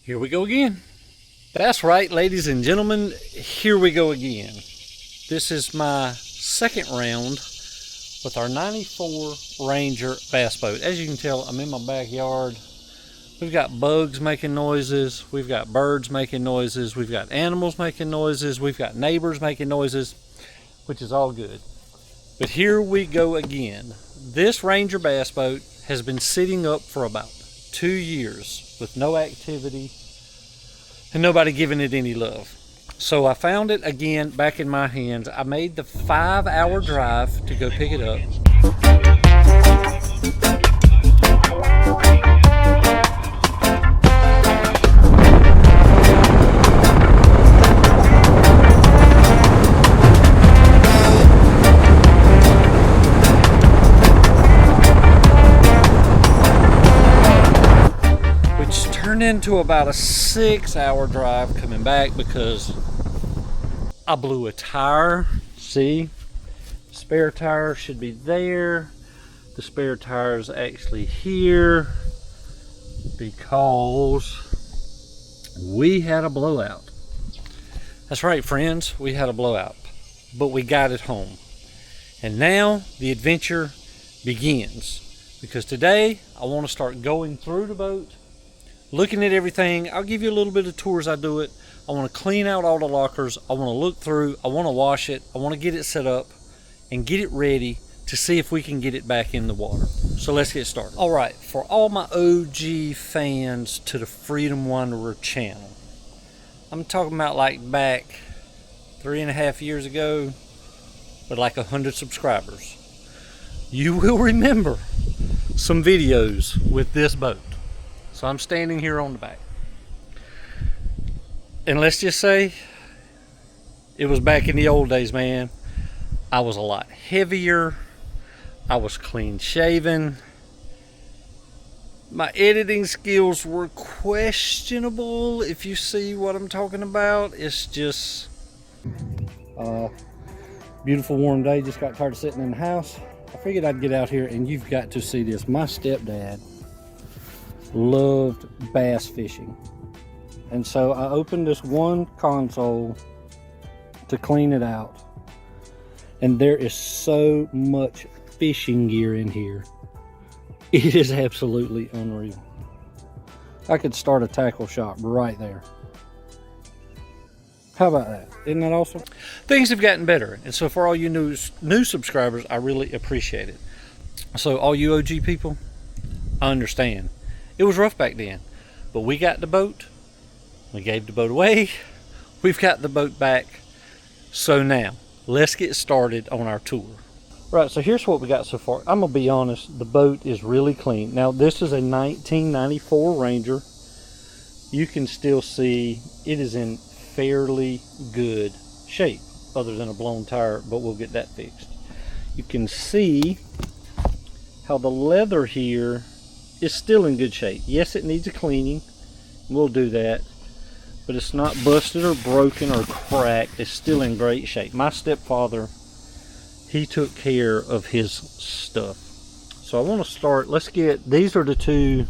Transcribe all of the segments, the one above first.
Here we go again. That's right, ladies and gentlemen, here we go again. This is my second round with our 94 Ranger bass boat. As you can tell, I'm in my backyard. We've got bugs making noises, we've got birds making noises, we've got animals making noises, we've got neighbors making noises, which is all good. But here we go again. This Ranger bass boat has been sitting up for about 2 years with no activity and nobody giving it any love. So I found it again back in my hands. I made the 5-hour drive to go pick it up. Turned into about a 6-hour drive coming back because I blew a tire. See, spare tire should be there. The spare tire is actually here because we had a blowout. That's right, friends, we had a blowout, but we got it home. And now the adventure begins, because today I want to start going through the boat, looking at everything. I'll give you a little bit of tour as I do it. I want to clean out all the lockers. I want to look through. I want to wash it. I want to get it set up and get it ready to see if we can get it back in the water. So let's get started. All right, for all my OG fans to the Freedom Wanderer channel, I'm talking about like back 3.5 years ago with like 100 subscribers. You will remember some videos with this boat. So I'm standing here on the back. And let's just say, it was back in the old days, man. I was a lot heavier. I was clean shaven. My editing skills were questionable, if you see what I'm talking about. It's just beautiful warm day. Just got tired of sitting in the house. I figured I'd get out here, and you've got to see this. My stepdad loved bass fishing, and so I opened this one console to clean it out, and there is so much fishing gear in here. It is absolutely unreal. I could start a tackle shop right there. How about that? Isn't that awesome? Things have gotten better, and so for all you new subscribers, I really appreciate it. So all you OG people, I understand. It was rough back then, but we got the boat. We gave the boat away. We've got the boat back. So now, let's get started on our tour. Right, so here's what we got so far. I'm going to be honest, the boat is really clean. Now, this is a 1994 Ranger. You can still see it is in fairly good shape, other than a blown tire, but we'll get that fixed. You can see how the leather here is still in good shape. Yes, it needs a cleaning. We'll do that. But it's not busted or broken or cracked. It's still in great shape. My stepfather, he took care of his stuff. So I want to start, let's get, these are the two,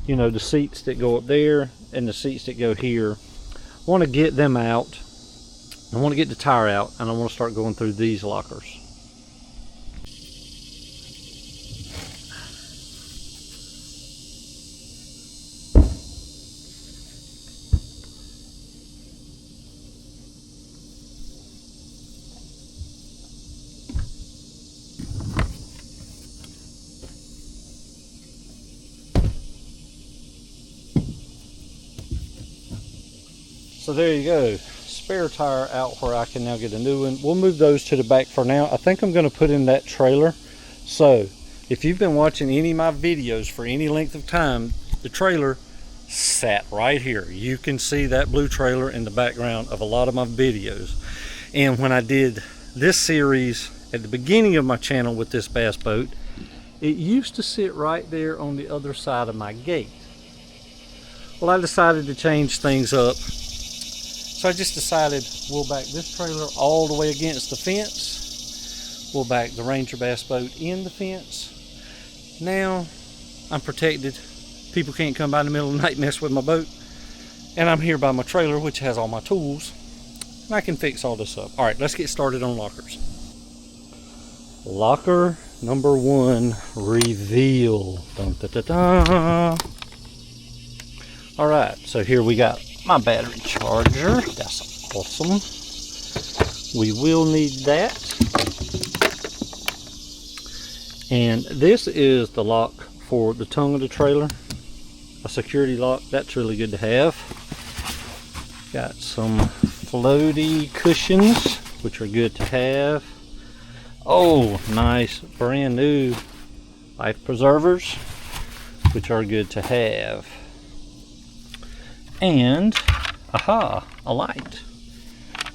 you know, the seats that go up there and the seats that go here. I want to get them out. I want to get the tire out, and I want to start going through these lockers. So there you go, spare tire out where I can now get a new one. We'll move those to the back for now. I think I'm going to put in that trailer. So if you've been watching any of my videos for any length of time, the trailer sat right here. You can see that blue trailer in the background of a lot of my videos. And when I did this series at the beginning of my channel with this bass boat, it used to sit right there on the other side of my gate. Well, I decided to change things up. So I just decided we'll back this trailer all the way against the fence. We'll back the Ranger bass boat in the fence. Now I'm protected. People can't come by in the middle of the night and mess with my boat. And I'm here by my trailer, which has all my tools, and I can fix all this up. All right, let's get started on lockers. Locker number 1, reveal. Dun, dun, dun, dun. All right, so here we got my battery charger. That's awesome. We will need that. And this is the lock for the tongue of the trailer. A security lock. That's really good to have. Got some floaty cushions, which are good to have. Oh, nice brand new life preservers, which are good to have. And aha, a light.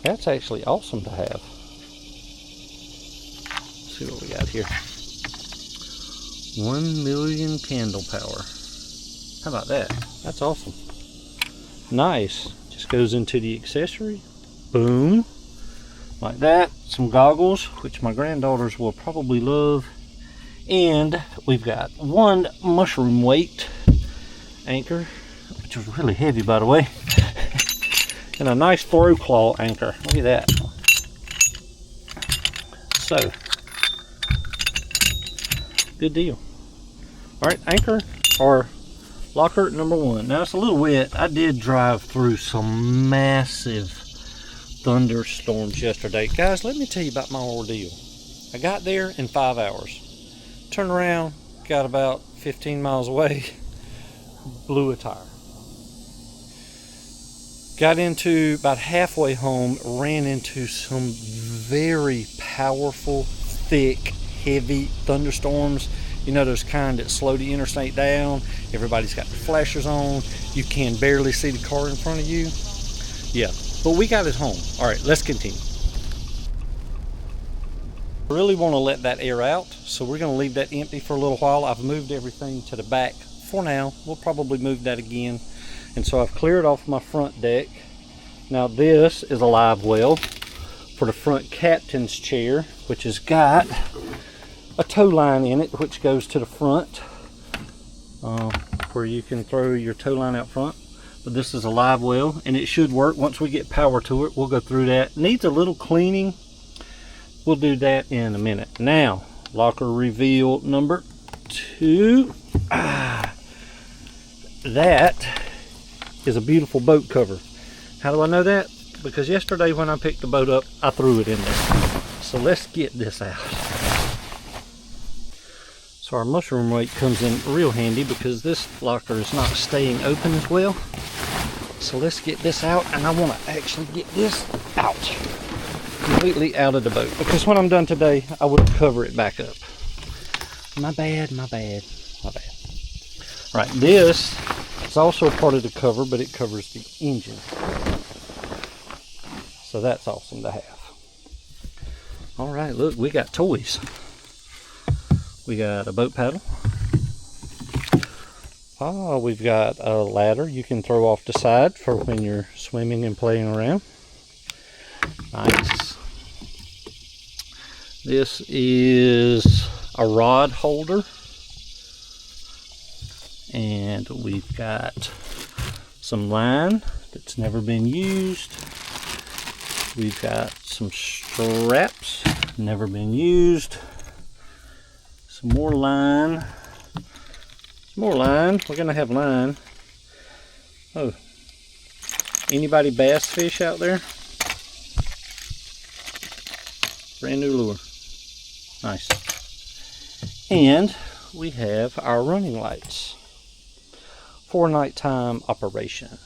That's actually awesome to have. Let's see what we got here. 1 million candle power. How about that? That's awesome. Nice. Just goes into the accessory. Boom. Like that. Some goggles, which my granddaughters will probably love. And we've got 1 mushroom weight anchor, which was really heavy, by the way. And a nice throw claw anchor. Look at that. So, good deal. All right, anchor or locker number 1. Now it's a little wet. I did drive through some massive thunderstorms yesterday. Guys, let me tell you about my ordeal. I got there in 5 hours. Turned around, got about 15 miles away, blew a tire. Got into about halfway home, ran into some very powerful, thick, heavy thunderstorms. You know, those kind that slow the interstate down. Everybody's got their flashers on. You can barely see the car in front of you. Yeah, but we got it home. All right, let's continue. I really want to let that air out, so we're going to leave that empty for a little while. I've moved everything to the back for now. We'll probably move that again. And so I've cleared off my front deck. Now this is a live well for the front captain's chair, which has got a tow line in it, which goes to the front, where you can throw your tow line out front. But this is a live well, and it should work once we get power to it. We'll go through that. Needs a little cleaning. We'll do that in a minute. Now, locker reveal number 2. That is a beautiful boat cover. How do I know that? Because yesterday when I picked the boat up, I threw it in there. So let's get this out. So our mushroom weight comes in real handy because this locker is not staying open as well. So let's get this out, and I want to actually get this out. Completely out of the boat. Because when I'm done today, I will cover it back up. My bad, my bad, my bad. All right, this is also part of the cover, but it covers the engine. So that's awesome to have. All right, look, we got toys. We got a boat paddle. Oh, we've got a ladder you can throw off the side for when you're swimming and playing around. Nice. This is a rod holder. And we've got some line that's never been used. We've got some straps, never been used. Some more line. Some more line. We're gonna have line. Oh, anybody bass fish out there? Brand new lure. Nice. And we have our running lights for nighttime operation.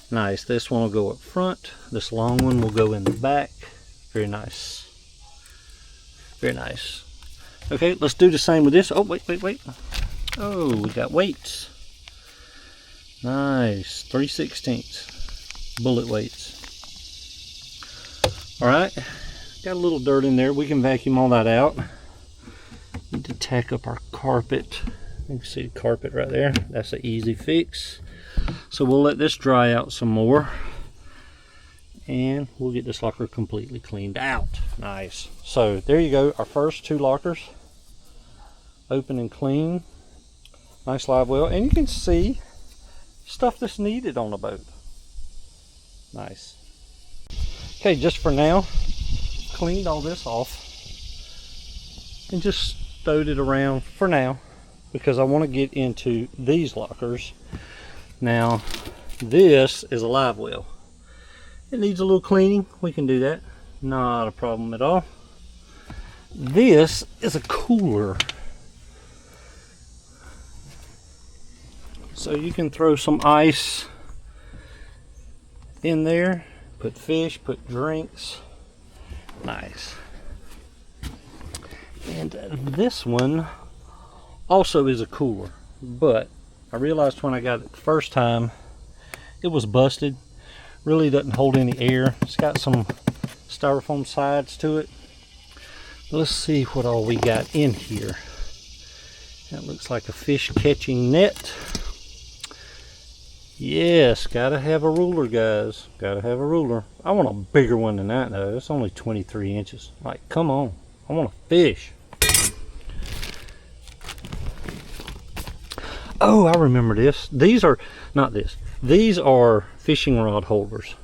Nice. This one will go up front. This long one will go in the back. Very nice. Very nice. Okay, let's do the same with this. Oh, wait, wait, wait. Oh, we got weights. Nice. 3/16 bullet weights. All right. Got a little dirt in there. We can vacuum all that out. Need to tack up our carpet. You can see the carpet right there. That's an easy fix. So we'll let this dry out some more, and we'll get this locker completely cleaned out. Nice. So there you go, our first 2 lockers, open and clean. Nice live well, and you can see stuff that's needed on a boat. Nice. Okay, just for now, cleaned all this off and just stowed it around for now because I want to get into these lockers. Now, this is a live well. It needs a little cleaning. We can do that. Not a problem at all. This is a cooler. So you can throw some ice in there, put fish, put drinks. Nice. And this one also is a cooler, but I realized when I got it the first time it was busted. Really doesn't hold any air. It's got some styrofoam sides to it. Let's see what all we got in here. That looks like a fish catching net. Yes, gotta have a ruler, guys. Gotta have a ruler. I want a bigger one than that though. It's only 23 inches. Like, come on. I want a fish. Oh, I remember this. These are, not this. These are fishing rod holders.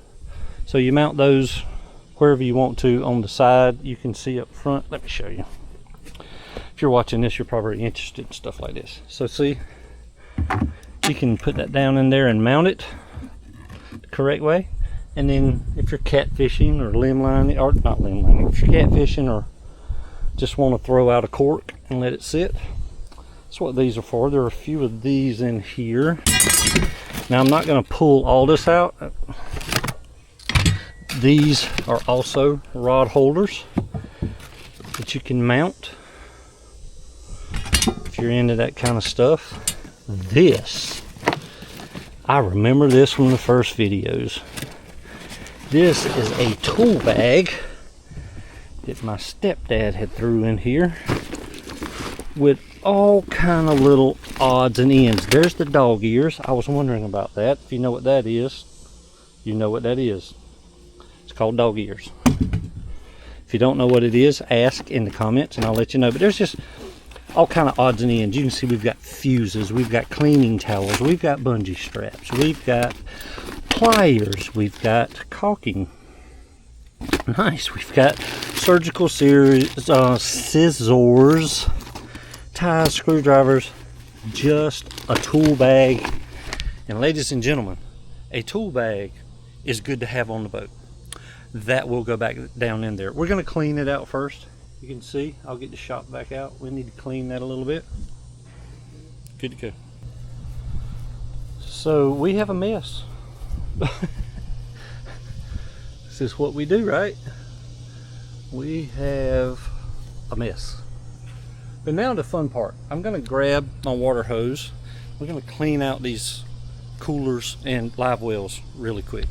So you mount those wherever you want to on the side. You can see up front. Let me show you. If you're watching this, you're probably interested in stuff like this. So see, you can put that down in there and mount it the correct way. And then if you're catfishing or limb lining, or not limb lining, if you're catfishing or just want to throw out a cork and let it sit, that's what these are for. There are a few of these in here. Now I'm not going to pull all this out. These are also rod holders that you can mount if you're into that kind of stuff. This, I remember this from the first videos. This is a tool bag that my stepdad had threw in here with all kind of little odds and ends. There's the dog ears. I was wondering about that. If you know what that is, you know what that is. It's called dog ears. If you don't know what it is, ask in the comments and I'll let you know. But there's just all kind of odds and ends. You can see we've got fuses, we've got cleaning towels, we've got bungee straps, we've got pliers, we've got caulking. Nice. We've got surgical scissors, ties, screwdrivers, just a tool bag. And ladies and gentlemen, a tool bag is good to have on the boat. That will go back down in there. We're going to clean it out first. You can see I'll get the shop back out. We need to clean that a little bit. Good to go. So we have a mess. This is what we do, right? We have a mess. But now the fun part. I'm going to grab my water hose. We're going to clean out these coolers and live wells really quick.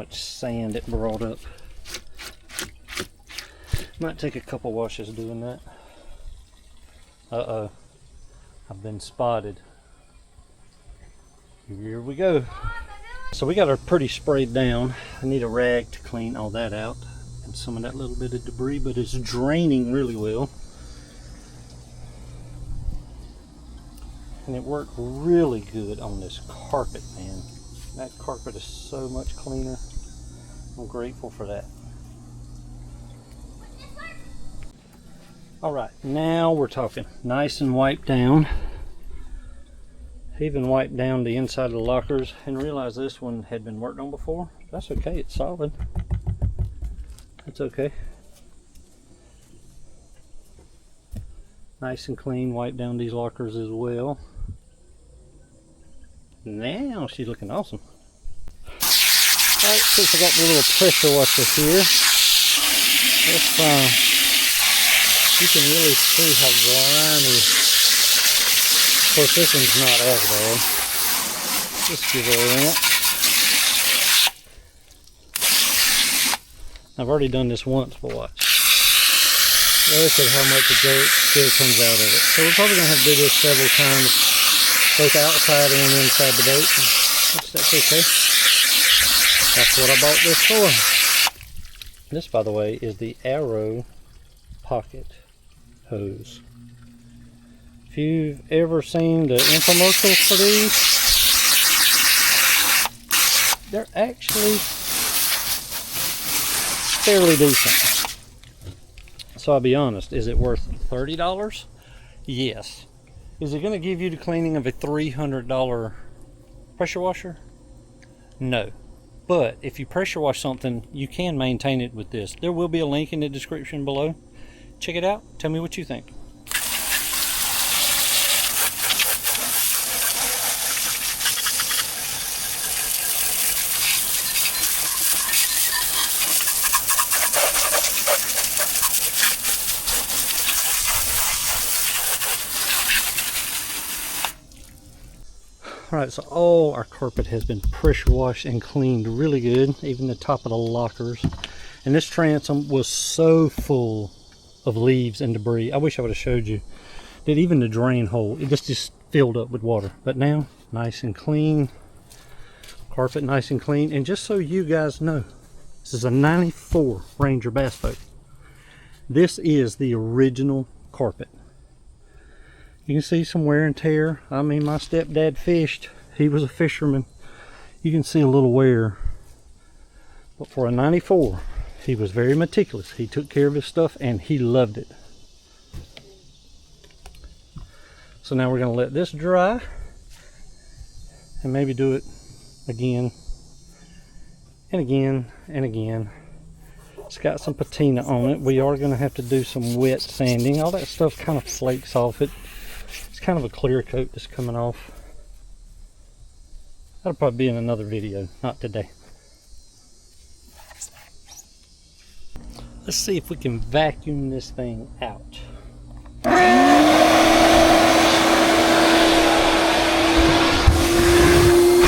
much sand it brought up. Might take a couple washes doing that. Uh-oh. I've been spotted. Here we go. So we got her pretty sprayed down. I need a rag to clean all that out and some of that little bit of debris, but it's draining really well. And it worked really good on this carpet, man. That carpet is so much cleaner. I'm grateful for that. All right, now we're talking. Nice and wiped down. Even wiped down the inside of the lockers and realized this one had been worked on before. That's okay, it's solid. That's okay. Nice and clean, wiped down these lockers as well. Now she's looking awesome. Alright, since I got the little pressure washer here, you can really see how grimy. Of course, this one's not as bad. Just give it a rinse. I've already done this once, but watch. Look at how much dirt still comes out of it. So we're probably going to have to do this several times, both outside and inside the boat. That's okay. That's what I bought this for. This, by the way, is the Arrow Pocket Hose. If you've ever seen the infomercials for these, they're actually fairly decent. So I'll be honest, is it worth $30? Yes. Is it going to give you the cleaning of a $300 pressure washer? No. But if you pressure wash something, you can maintain it with this. There will be a link in the description below. Check it out. Tell me what you think. Alright, so all our carpet has been pressure washed and cleaned really good, even the top of the lockers. And this transom was so full of leaves and debris. I wish I would have showed you that even the drain hole, it just filled up with water. But now, nice and clean. Carpet nice and clean. And just so you guys know, this is a 94 Ranger bass boat. This is the original carpet. You can see some wear and tear. I mean, my stepdad fished. He was a fisherman. You can see a little wear. But for a 94, he was very meticulous. He took care of his stuff and he loved it. So now we're going to let this dry and maybe do it again and again and again. It's got some patina on it. We are going to have to do some wet sanding. All that stuff kind of flakes off it. It's kind of a clear coat that's coming off. That'll probably be in another video, not today. Let's see if we can vacuum this thing out.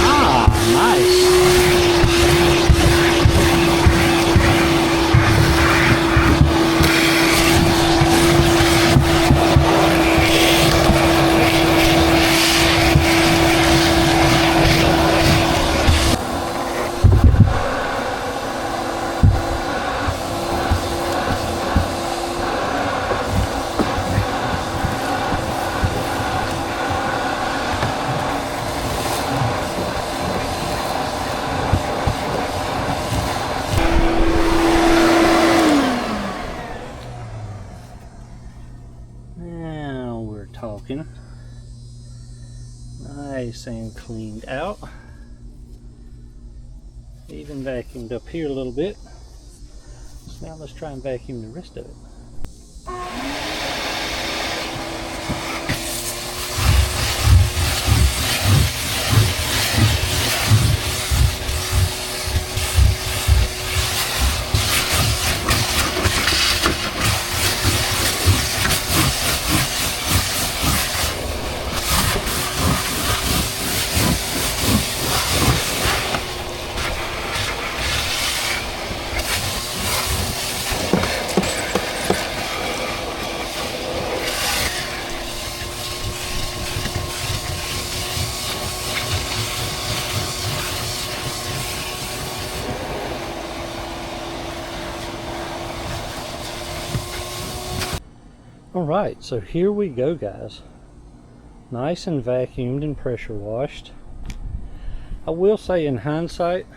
Ah, nice. Talking. Nice and cleaned out. Even vacuumed up here a little bit. So now let's try and vacuum the rest of it. Alright, so here we go, guys. Nice and vacuumed and pressure washed. I will say, in hindsight,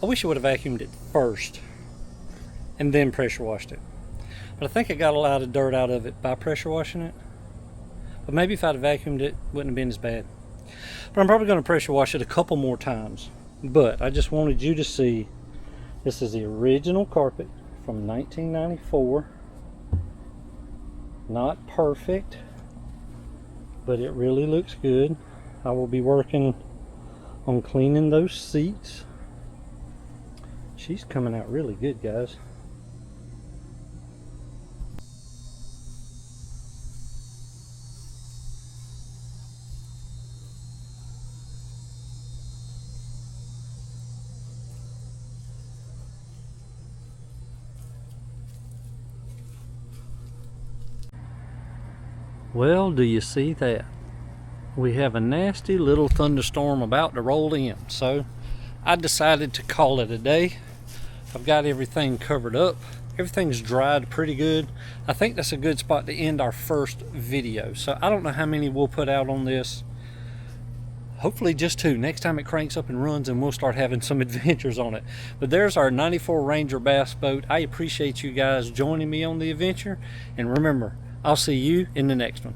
I wish I would have vacuumed it first and then pressure washed it. But I think I got a lot of dirt out of it by pressure washing it. But maybe if I'd have vacuumed it, it wouldn't have been as bad. But I'm probably going to pressure wash it a couple more times. But I just wanted you to see, this is the original carpet from 1994. Not perfect, but it really looks good. I will be working on cleaning those seats. She's coming out really good, guys. Well, do you see that? We have a nasty little thunderstorm about to roll in, so I decided to call it a day. I've got everything covered up. Everything's dried pretty good. I think that's a good spot to end our first video. So I don't know how many we'll put out on this. Hopefully just 2. Next time it cranks up and runs, and we'll start having some adventures on it. But there's our 94 Ranger bass boat. I appreciate you guys joining me on the adventure. And remember, I'll see you in the next one.